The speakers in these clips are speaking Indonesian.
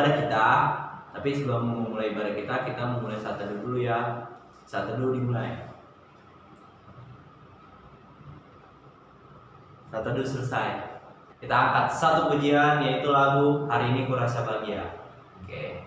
ibadah kita. Tapi sebelum memulai ibadah kita memulai saat teduh dulu ya. Saat teduh dimulai. Saat teduh selesai. Kita angkat satu pujian, yaitu lagu Hari Ini Kurasa Bahagia. Oke.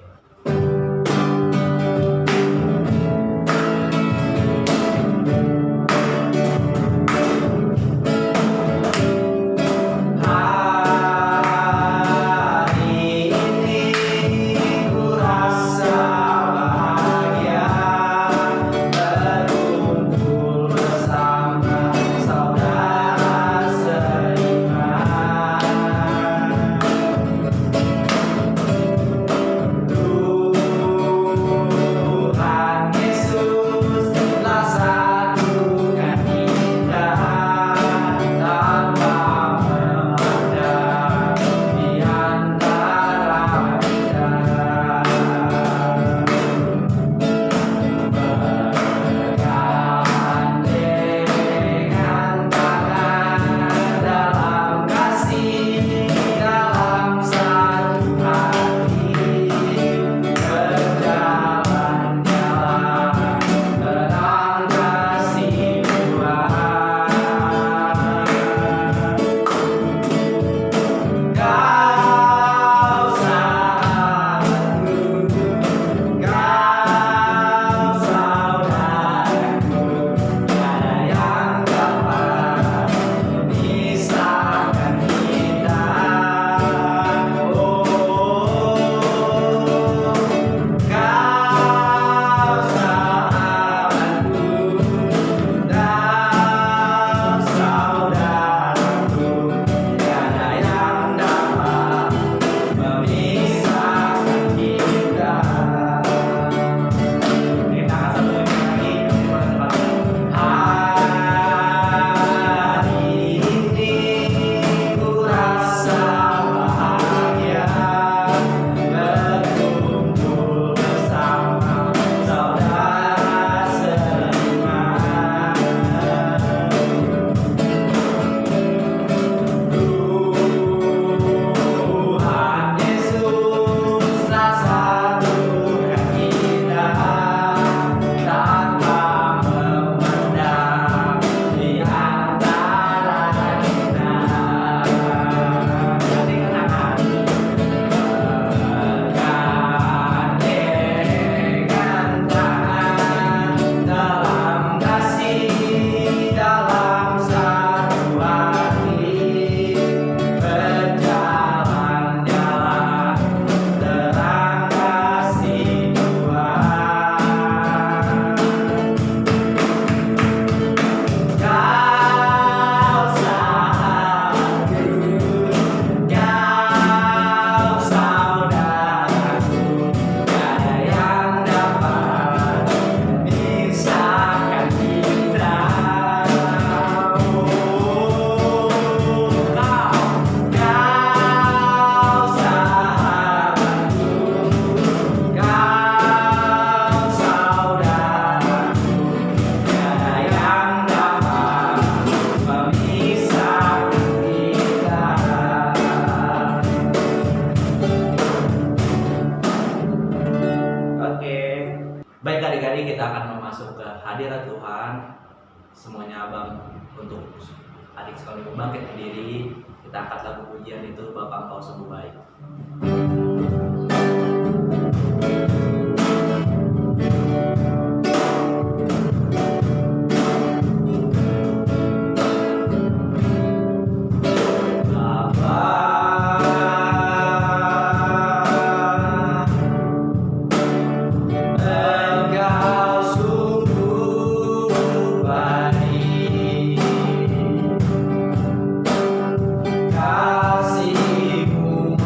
Baik adik-adik, kita akan masuk ke hadirat Tuhan. Semuanya abang untuk adik sekali bangkit berdiri. Kita angkat lagu pujian itu, Bapa Engkau sungguh baik. Kasih-Mu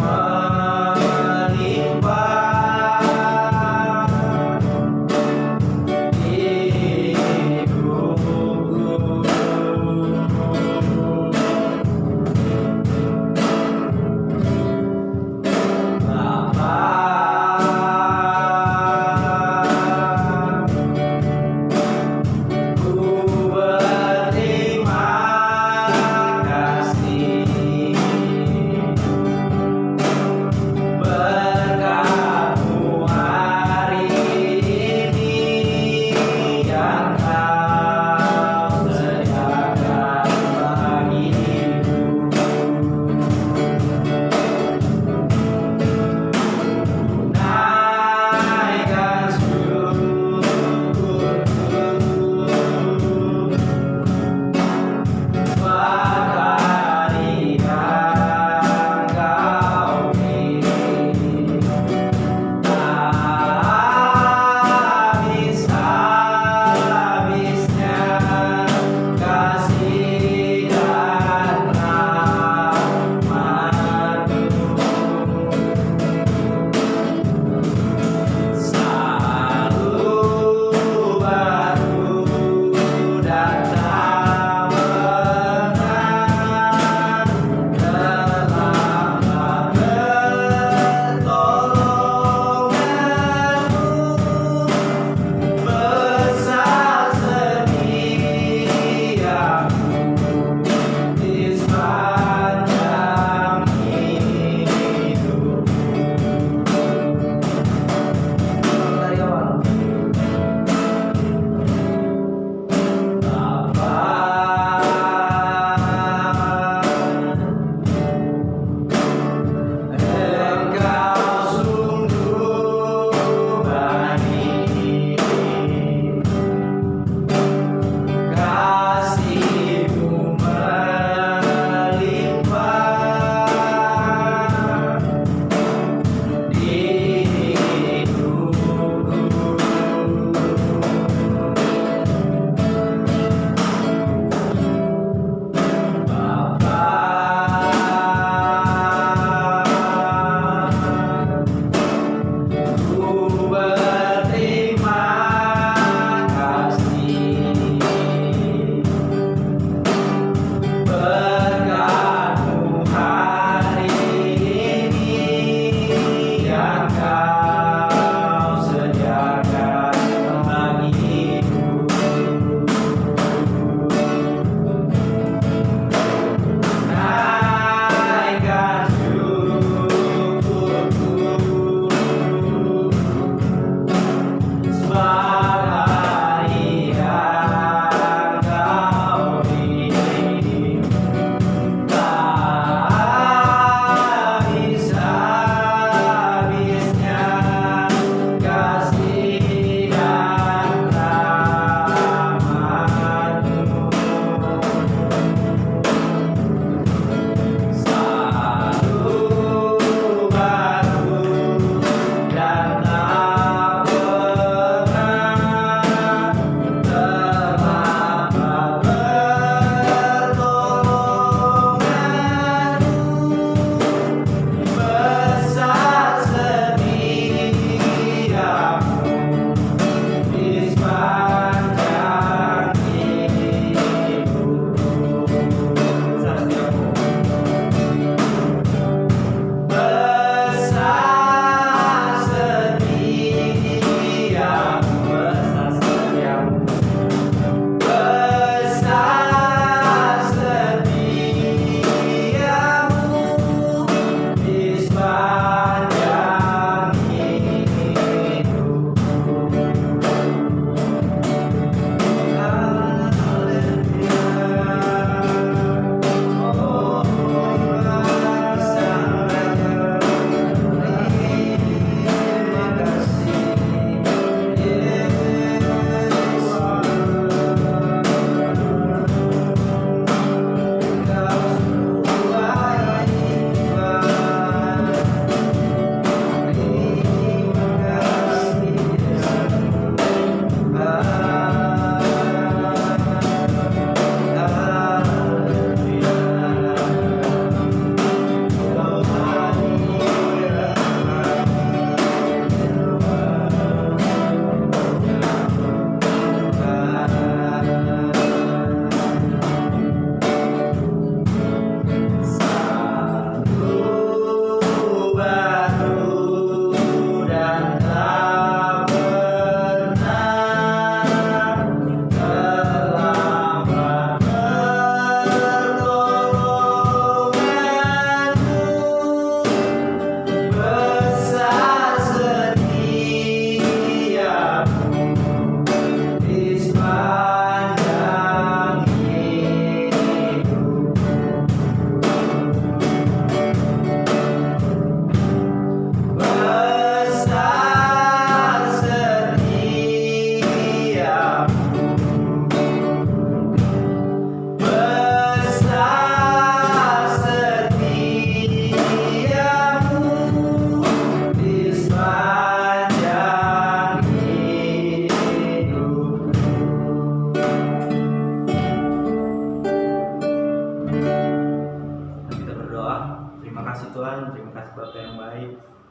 Bapa yang baik,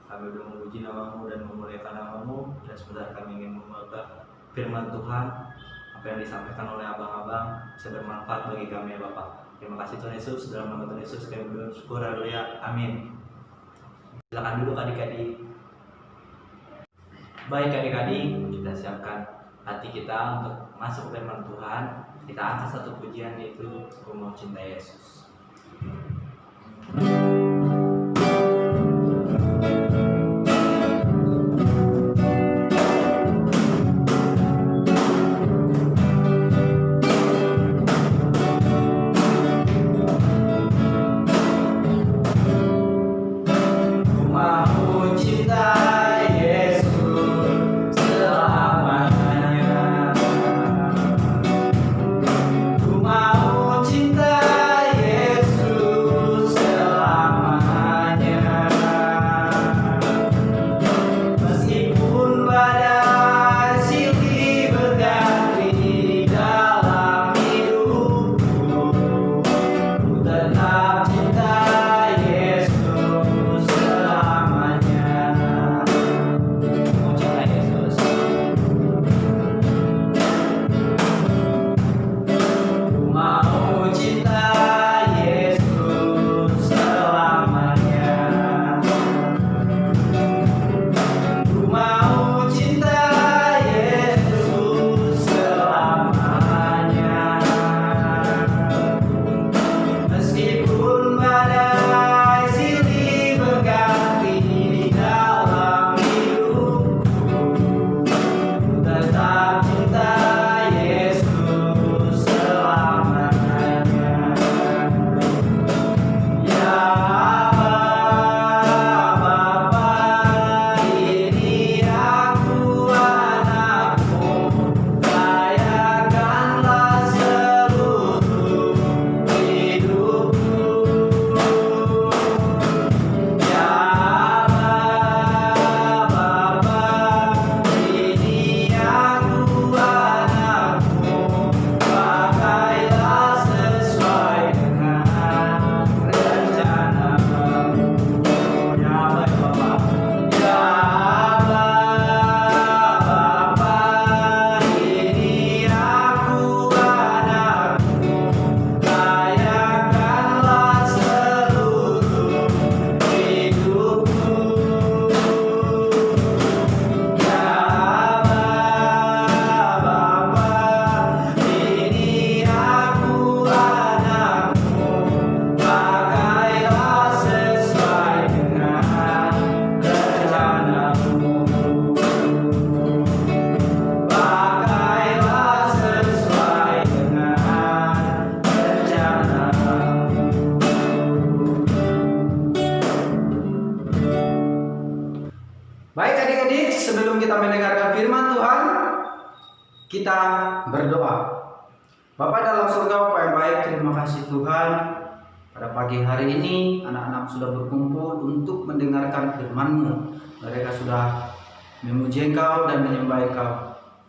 kami sudah memuji nama-Mu dan memuliakan nama-Mu, dan sebentar kami ingin membaca firman Tuhan. Apa yang disampaikan oleh abang-abang bisa bermanfaat bagi kami ya Bapak. Terima kasih Tuhan Yesus, dalam nama Tuhan Yesus kami bersyukur, haleluya, amin. Silakan duduk adik-adik. Baik adik-adik, kita siapkan hati kita untuk masuk ke firman Tuhan. Kita angkat satu pujian, yaitu Aku Mau Cinta Yesus. Ku mau cinta Yesus. Baik adik-adik, sebelum kita mendengarkan firman Tuhan, kita berdoa. Bapa dalam surga, Bapa yang baik, terima kasih Tuhan. Pada pagi hari ini, anak-anak sudah berkumpul untuk mendengarkan firman-Mu. Mereka sudah memuji Engkau dan menyembah Engkau.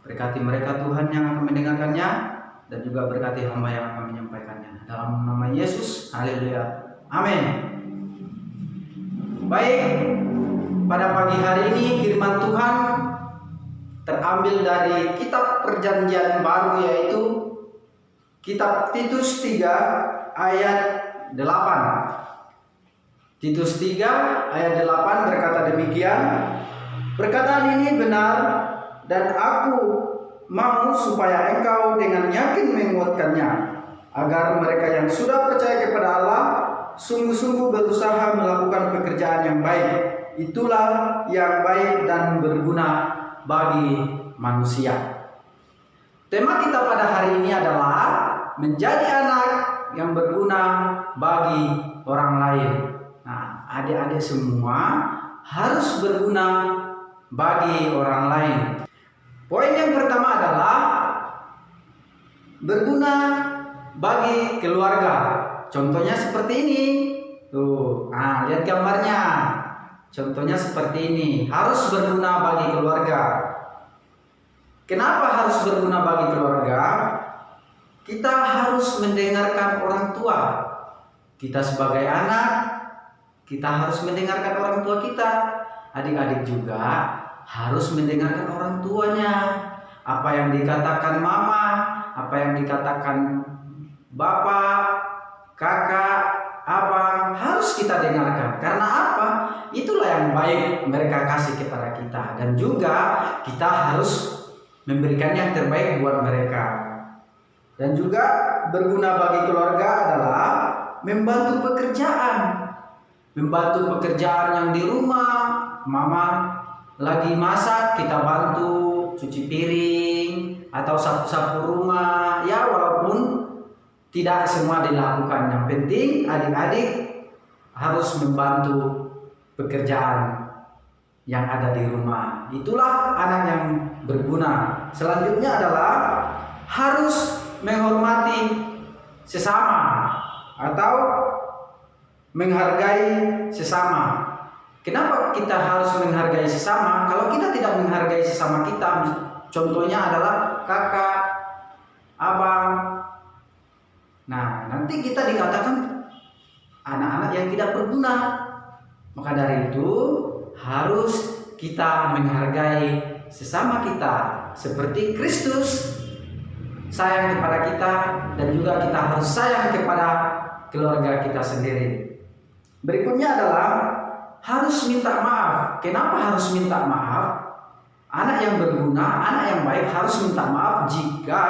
Berkati mereka Tuhan yang akan mendengarkannya, dan juga berkati hamba yang akan menyampaikannya. Dalam nama Yesus, haleluya, amin. Baik, pada pagi hari ini firman Tuhan terambil dari kitab Perjanjian Baru, yaitu kitab Titus 3 ayat 8. Titus 3 ayat 8 berkata demikian, perkataan ini benar dan aku mau supaya engkau dengan yakin menguatkannya, agar mereka yang sudah percaya kepada Allah sungguh-sungguh berusaha melakukan pekerjaan yang baik. Itulah yang baik dan berguna bagi manusia. Tema kita pada hari ini adalah menjadi anak yang berguna bagi orang lain. Nah, adik-adik semua harus berguna bagi orang lain. Poin yang pertama adalah berguna bagi keluarga. Contohnya seperti ini. Tuh, lihat gambarnya. Contohnya seperti ini. Harus berguna bagi keluarga. Kenapa harus berguna bagi keluarga? Kita harus mendengarkan orang tua. Kita sebagai anak, kita harus mendengarkan orang tua kita. Adik-adik juga harus mendengarkan orang tuanya. Apa yang dikatakan mama, apa yang dikatakan bapak, kakak, abang, harus kita dengarkan. Karena apa? Itulah yang baik mereka kasih kepada kita. Dan juga kita harus memberikan yang terbaik buat mereka. Dan juga berguna bagi keluarga adalah membantu pekerjaan. Membantu pekerjaan yang di rumah. Mama lagi masak, kita bantu cuci piring atau sapu-sapu rumah. Ya, walaupun tidak semua dilakukan. Yang penting adik-adik harus membantu pekerjaan yang ada di rumah. Itulah anak yang berguna. Selanjutnya adalah harus menghormati sesama atau menghargai sesama. Kenapa kita harus menghargai sesama? Kalau kita tidak menghargai sesama kita, contohnya adalah kakak, abang. Nah, nanti kita dikatakan anak-anak yang tidak berguna. Maka dari itu harus kita menghargai sesama kita seperti Kristus sayang kepada kita, dan juga kita harus sayang kepada keluarga kita sendiri. Berikutnya adalah harus minta maaf. Kenapa harus minta maaf? Anak yang berguna, anak yang baik harus minta maaf jika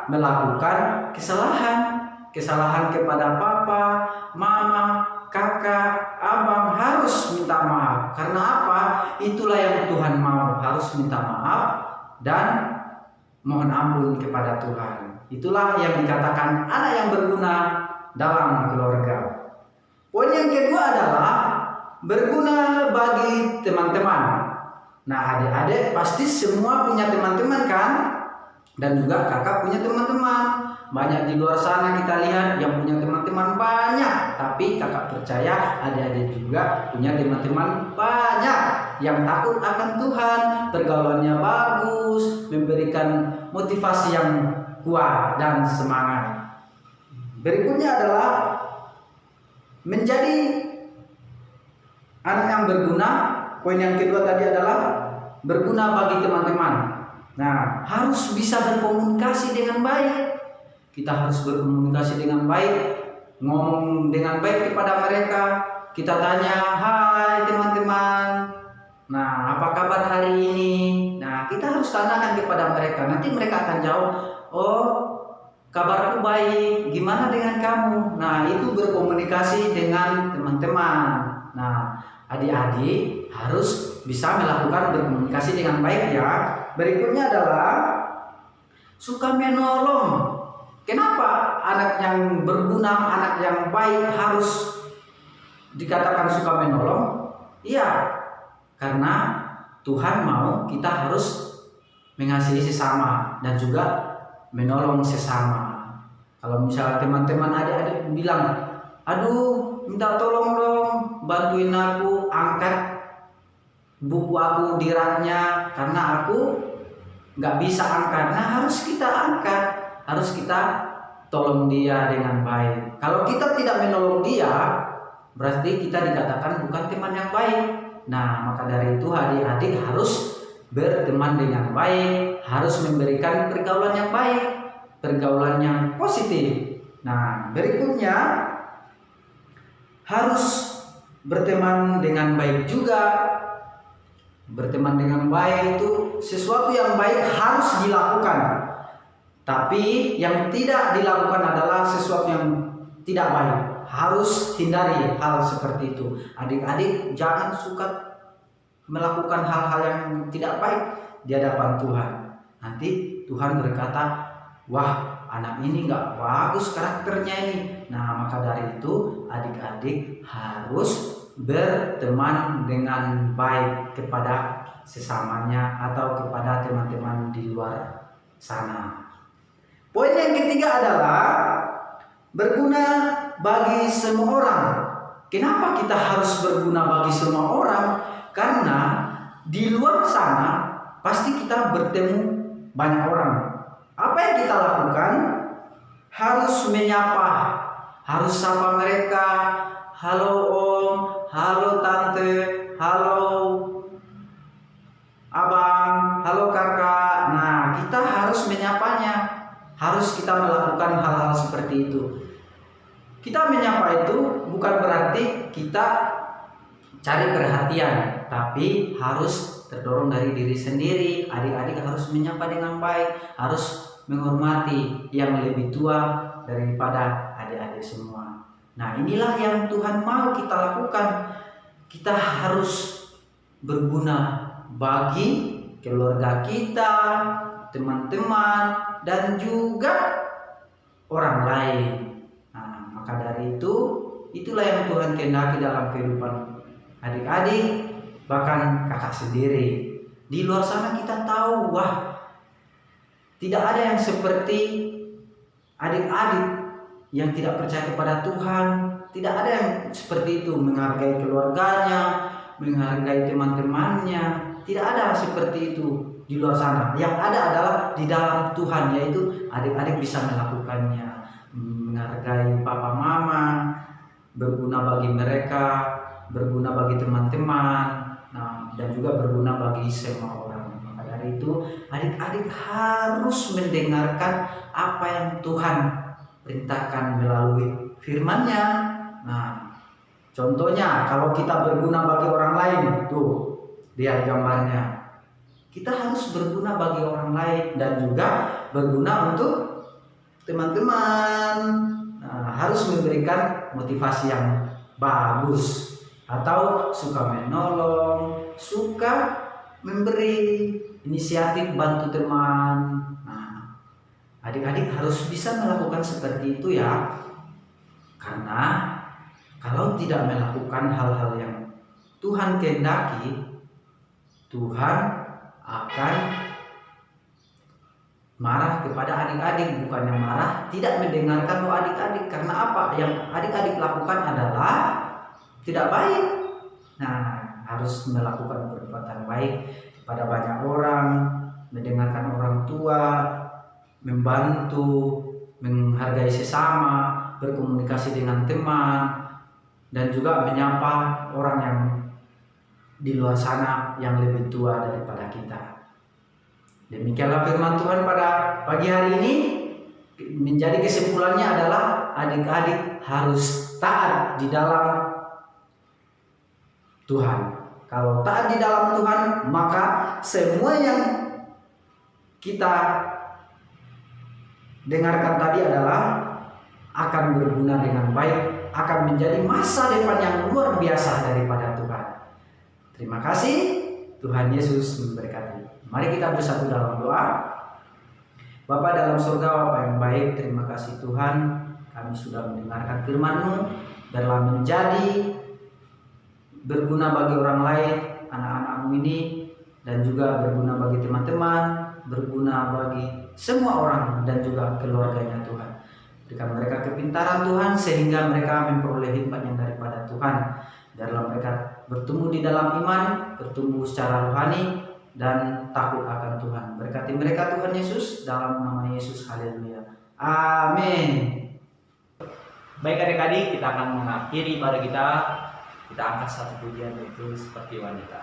melakukan kesalahan. Kesalahan kepada papa, mama, kakak, abang, harus minta maaf. Karena apa? Itulah yang Tuhan mau. Harus minta maaf dan mohon ampun kepada Tuhan. Itulah yang dikatakan anak yang berguna dalam keluarga. Poin yang kedua adalah berguna bagi teman-teman. Nah, adik-adik pasti semua punya teman-teman kan? Dan juga kakak punya teman-teman. Banyak di luar sana kita lihat yang punya teman-teman banyak, tapi kakak percaya adik-adik juga punya teman-teman banyak yang takut akan Tuhan, pergaulannya bagus, memberikan motivasi yang kuat dan semangat. Berikutnya adalah menjadi anak yang berguna. Poin yang kedua tadi adalah berguna bagi teman-teman. Nah, harus bisa berkomunikasi dengan baik. Kita harus berkomunikasi dengan baik, ngomong dengan baik kepada mereka. Kita tanya, hai teman-teman, nah apa kabar hari ini? Nah, kita harus tanyakan kepada mereka. Nanti mereka akan jawab, oh kabarku baik, gimana dengan kamu? Nah, itu berkomunikasi dengan teman-teman. Nah, adik-adik harus bisa melakukan berkomunikasi dengan baik ya. Berikutnya adalah suka menolong. Kenapa anak yang berguna, anak yang baik harus dikatakan suka menolong? Iya, karena Tuhan mau kita harus mengasihi sesama dan juga menolong sesama. Kalau misalnya teman-teman adik-adik bilang, aduh minta tolong dong, bantuin aku angkat buku aku di raknya karena aku nggak bisa angkat. Nah, harus kita angkat, harus kita tolong dia dengan baik. Kalau kita tidak menolong dia, berarti kita dikatakan bukan teman yang baik. Nah, maka dari itu adik-adik harus berteman dengan baik, harus memberikan pergaulan yang baik, pergaulan yang positif. Nah, berikutnya harus berteman dengan baik juga. Berteman dengan baik itu sesuatu yang baik harus dilakukan. Tapi yang tidak dilakukan adalah sesuatu yang tidak baik. Harus hindari hal seperti itu. Adik-adik jangan suka melakukan hal-hal yang tidak baik di hadapan Tuhan. Nanti Tuhan berkata, wah anak ini nggak bagus karakternya ini. Nah, maka dari itu adik-adik harus berteman dengan baik kepada sesamanya atau kepada teman-teman di luar sana. Poin yang ketiga adalah berguna bagi semua orang. Kenapa kita harus berguna bagi semua orang? Karena di luar sana pasti kita bertemu banyak orang. Apa yang kita lakukan? Harus menyapa, harus sapa mereka. Halo om, halo tante, halo abang, halo kakak. Nah, kita harus menyapanya. Harus kita melakukan hal-hal seperti itu. Kita menyapa itu bukan berarti kita cari perhatian, tapi harus terdorong dari diri sendiri. Adik-adik harus menyapa dengan baik, harus menghormati yang lebih tua daripada adik-adik semua. Nah, inilah yang Tuhan mau kita lakukan. Kita harus berguna bagi keluarga kita, teman-teman, dan juga orang lain. Nah, maka dari itu, itulah yang Tuhan kehendaki dalam kehidupan adik-adik, bahkan kakak sendiri. Di luar sana kita tahu, wah, tidak ada yang seperti adik-adik yang tidak percaya kepada Tuhan. Tidak ada yang seperti itu, menghargai keluarganya, menghargai teman-temannya. Tidak ada seperti itu di luar sana. Yang ada adalah di dalam Tuhan, yaitu adik-adik bisa melakukannya, menghargai papa mama, berguna bagi mereka, berguna bagi teman-teman, nah, dan juga berguna bagi semua orang. Maka dari itu adik-adik harus mendengarkan apa yang Tuhan perintahkan melalui firman-Nya. Nah, contohnya kalau kita berguna bagi orang lain, tuh lihat gambarnya. Kita harus berguna bagi orang lain dan juga berguna untuk teman-teman. Nah, harus memberikan motivasi yang bagus, atau suka menolong, suka memberi inisiatif bantu teman. Nah, adik-adik harus bisa melakukan seperti itu ya. Karena kalau tidak melakukan hal-hal yang Tuhan kehendaki, Tuhan akan marah kepada adik-adik. Bukannya marah, tidak mendengarkan doa adik-adik. Karena apa? Yang adik-adik lakukan adalah tidak baik. Nah, harus melakukan perbuatan baik kepada banyak orang, mendengarkan orang tua, membantu, menghargai sesama, berkomunikasi dengan teman, dan juga menyapa orang yang di luar sana yang lebih tua daripada kita. Demikianlah firman Tuhan pada pagi hari ini. Menjadi kesimpulannya adalah adik-adik harus taat di dalam Tuhan. Kalau taat di dalam Tuhan, maka semua yang kita dengarkan tadi adalah akan berguna dengan baik, akan menjadi masa depan yang luar biasa daripada Tuhan. Terima kasih, Tuhan Yesus memberkati. Mari kita bersatu dalam doa. Bapa dalam surga, Bapa yang baik, terima kasih Tuhan, kami sudah mendengarkan firman-Mu, biarlah menjadi berguna bagi orang lain, anak-anak-Mu ini, dan juga berguna bagi teman-teman, berguna bagi semua orang dan juga keluarganya Tuhan. Berikan mereka kepintaran Tuhan sehingga mereka memperoleh hikmat yang daripada Tuhan. Biarlah mereka bertumbuh di dalam iman, bertumbuh secara rohani dan takut akan Tuhan. Berkati mereka Tuhan Yesus, dalam nama Yesus, haleluya. Amin. Baik adik-adik, kita akan mengakhiri ibadah kita. Kita angkat satu pujian, yaitu Seperti Wanita.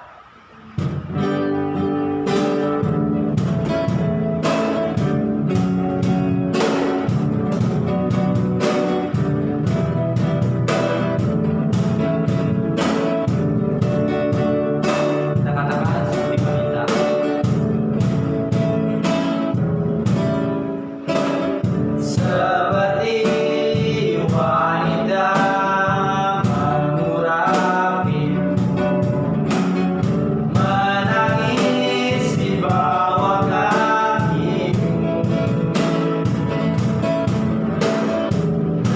Kita katakan seperti wanita. Seperti wanita mengurapimu, menangis di bawah kakimu.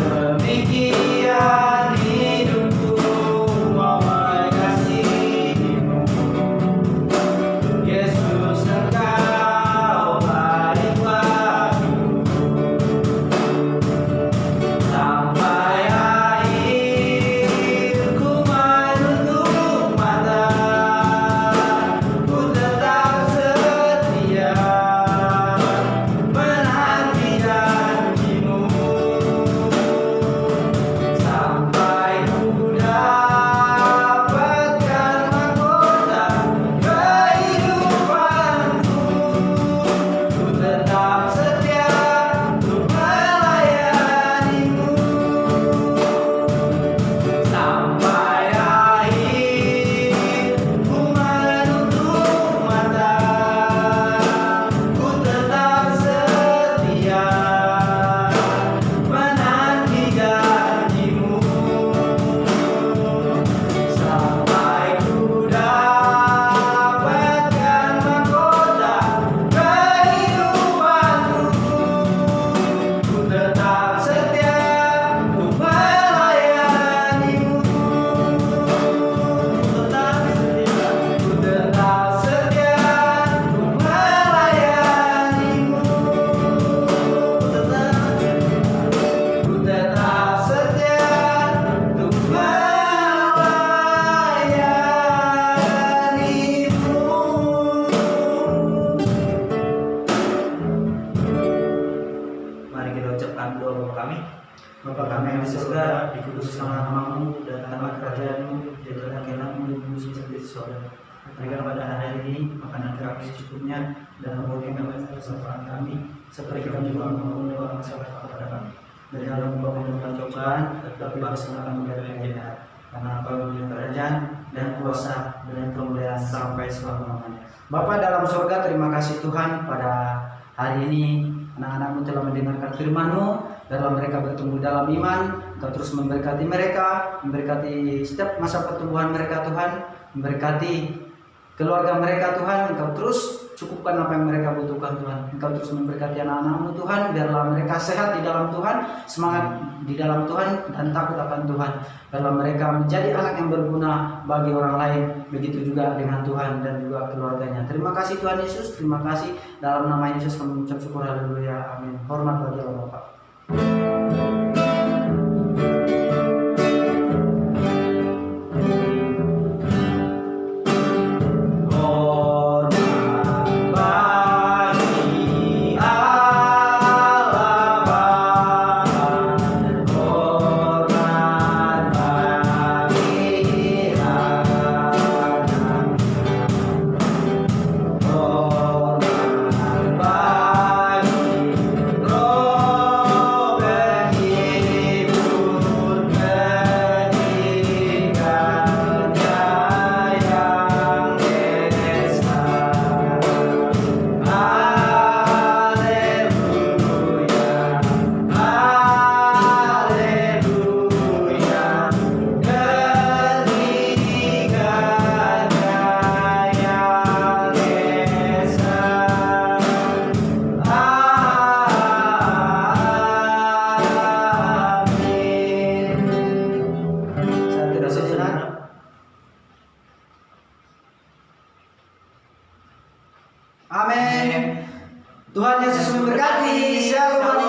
Demikian hidupku mau mengasihimu. Yesus, Engkau baik bagiku. Sampai akhir ku menutup mata, ku tetap setia menanti janjimu. Sampai ku dapatkan mahkota kehidupanku, ku tetap setia untuk melayanimu. Sampai akhir ku menutup mata, ku tetap setia menanti janjimu. Sampai ku dapatkan mahkota kehidupanku, ku tetap setia untuk melayanimu. Ku tetap setia untuk melayanimu. Ku tetap setia untuk melayanimu. Mari kita ucapkan doa Bapa kami. Bapa kami yang di surga, dikuduskanlah namamu, datanglah kerajaanmu, jadilah kehendakmu di bumi seperti di surga. Berikan pada hari ini makanan kami secukupnya, dan ampuni kami kesalahan kami, seperti kami juga mengampuni orang salah kepada kami. Dan janganlah membawa kami dalam cobaan, tetapi bebaskanlah kami dari yang jahat. Karena Engkau punya kerajaan dan kuasa dan kemuliaan sampai selama-lamanya. Bapa dalam surga, terima kasih Tuhan pada hari ini anak-anakmu telah mendengarkan firman-Mu. Dalam mereka bertumbuh dalam iman, Engkau terus memberkati mereka, memberkati setiap masa pertumbuhan mereka Tuhan, memberkati keluarga mereka Tuhan. Engkau terus cukupkan apa yang mereka butuhkan Tuhan. Engkau terus memberkati anak-anakmu Tuhan, biarlah mereka sehat di dalam Tuhan, semangat di dalam Tuhan, dan takut akan Tuhan. Biarlah mereka menjadi anak yang berguna bagi orang lain, begitu juga dengan Tuhan dan juga keluarganya. Terima kasih Tuhan Yesus, terima kasih. Dalam nama Yesus kami mengucap syukur, haleluya, amin. Hormat bagi Allah Bapa. Bagi roh Tuhan Yesus memberkati. Shalom.